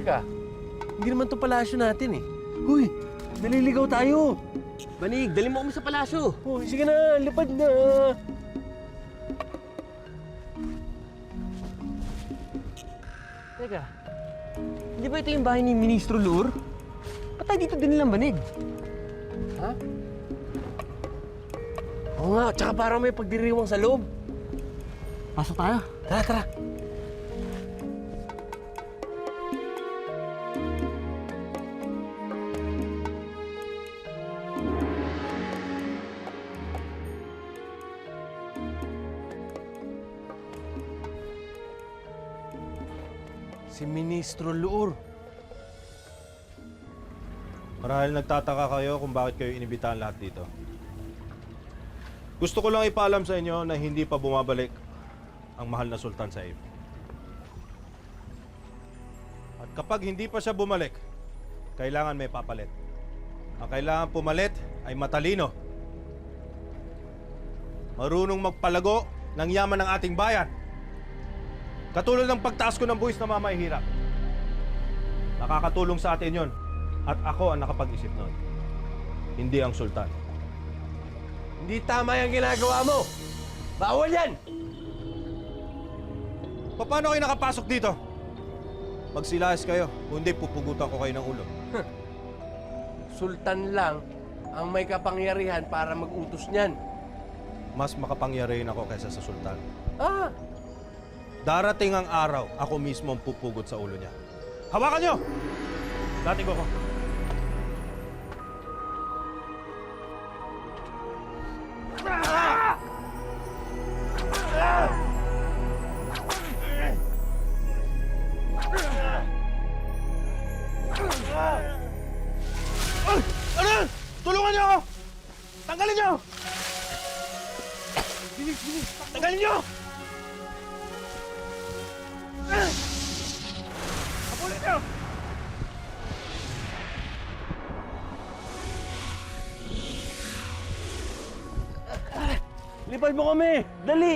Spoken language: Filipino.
Teka, hindi naman to palasyo natin eh. Huy, naliligaw tayo. Banig, dali mo kami sa palasyo. Oh, sige na, lipad na. Teka, hindi ba ito yung bahay ni Ministro Lur? Ba't tayo dito din nilang banig? Ha? Oo nga, tsaka parang may pagdiriwang sa loob. Pasok tayo. Tara, tara. Si Ministro Luor. Marahil nagtataka kayo kung bakit kayo inibitahan lahat dito. Gusto ko lang ipaalam sa inyo na hindi pa bumabalik ang mahal na sultan sa iyo. At kapag hindi pa siya bumalik, kailangan may papalit. Ang kailangan pumalit ay matalino. Marunong magpalago ng yaman ng ating bayan. Katulad ng pagtaas ko ng buwis na mamahihirap. Nakakatulong sa atin yon. At ako ang nakapag-isip nun. Hindi ang sultan. Hindi tama yung ginagawa mo. Bawal yan! Paano kayo nakapasok dito? Magsilayas kayo, kundi pupugutan ko kayo ng ulo. Sultan lang ang may kapangyarihan para mag-utos niyan. Mas makapangyarihan ako kaysa sa sultan. Ah! Darating ang araw, ako mismo ang pupugot sa ulo niya. Hawakan niyo! Dating ko. Ay! Ano yan? Tulungan niyo ako! Tanggalin niyo! Bilis, bilis! Tanggalin niyo! Habulin niyo! Lipad mo kami! Dali!